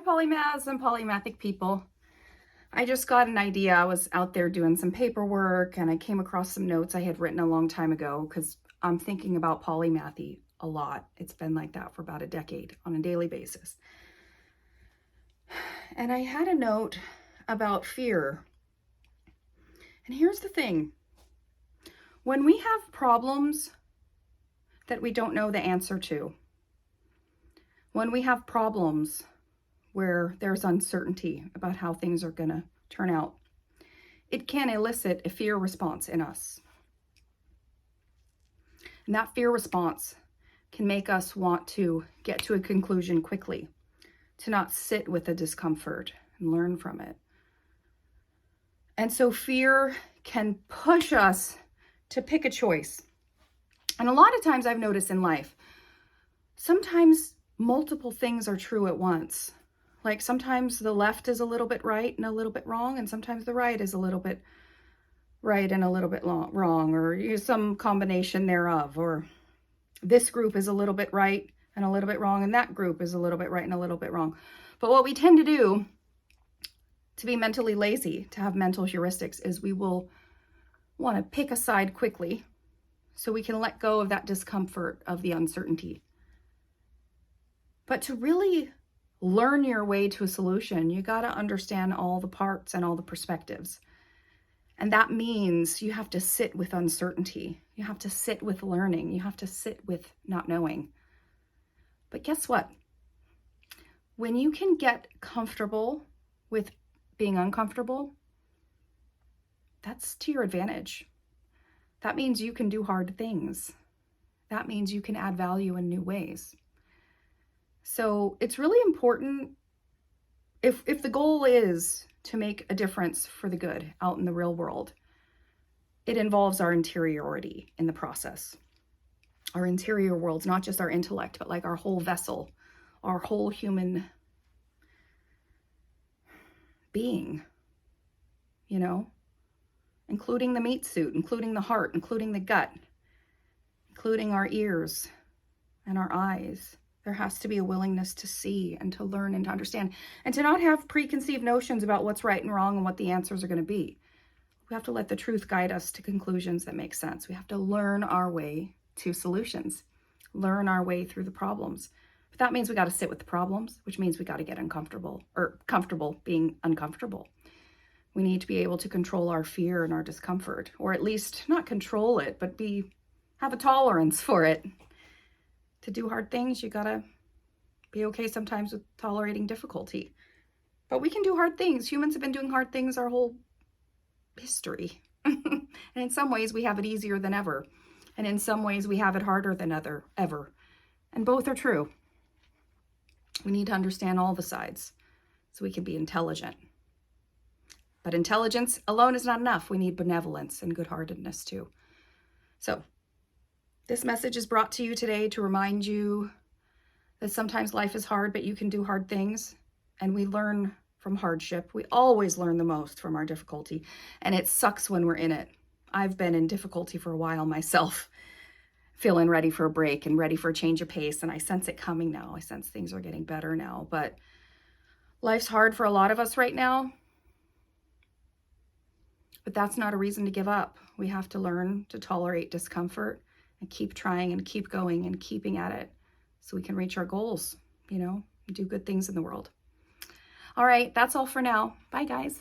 polymaths and polymathic people. I just got an idea. I was out there doing some paperwork and I came across some notes I had written a long time ago because I'm thinking about polymathy a lot. It's been like that for about a decade on a daily basis. And I had a note about fear. And here's the thing. When we have problems that we don't know the answer to, when we have problems where there's uncertainty about how things are going to turn out, it can elicit a fear response in us. And that fear response can make us want to get to a conclusion quickly, to not sit with the discomfort and learn from it. And so fear can push us to pick a choice. And a lot of times I've noticed in life, sometimes multiple things are true at once. Like sometimes the left is a little bit right and a little bit wrong, and sometimes the right is a little bit right and a little bit wrong, or some combination thereof. Or this group is a little bit right and a little bit wrong, and that group is a little bit right and a little bit wrong. But what we tend to do to be mentally lazy, to have mental heuristics, is we will want to pick a side quickly so we can let go of that discomfort of the uncertainty. But to really learn your way to a solution, you got to understand all the parts and all the perspectives. And that means you have to sit with uncertainty. You have to sit with learning. You have to sit with not knowing. But guess what? When you can get comfortable with being uncomfortable, that's to your advantage. That means you can do hard things. That means you can add value in new ways. So it's really important, if the goal is to make a difference for the good out in the real world, it involves our interiority in the process. Our interior world's not just our intellect, but like our whole vessel, our whole human being, including the meat suit, including the heart, including the gut, including our ears and our eyes. There has to be a willingness to see and to learn and to understand, and to not have preconceived notions about what's right and wrong and what the answers are going to be. We have to let the truth guide us to conclusions that make sense. We have to learn our way to solutions, learn our way through the problems. But that means we got to sit with the problems, which means we got to get uncomfortable, or comfortable being uncomfortable. We need to be able to control our fear and our discomfort, or at least not control it, but have a tolerance for it. To do hard things, you gotta be okay sometimes with tolerating difficulty. But we can do hard things. Humans have been doing hard things our whole history. And in some ways we have it easier than ever. And in some ways we have it harder than ever. And both are true. We need to understand all the sides so we can be intelligent. But intelligence alone is not enough. We need benevolence and good-heartedness too. So this message is brought to you today to remind you that sometimes life is hard, but you can do hard things. And we learn from hardship. We always learn the most from our difficulty. And it sucks when we're in it. I've been in difficulty for a while myself, feeling ready for a break and ready for a change of pace. And I sense it coming now. I sense things are getting better now. But life's hard for a lot of us right now. But that's not a reason to give up. We have to learn to tolerate discomfort and keep trying and keep going and keeping at it so we can reach our goals, and do good things in the world. All right, that's all for now. Bye, guys.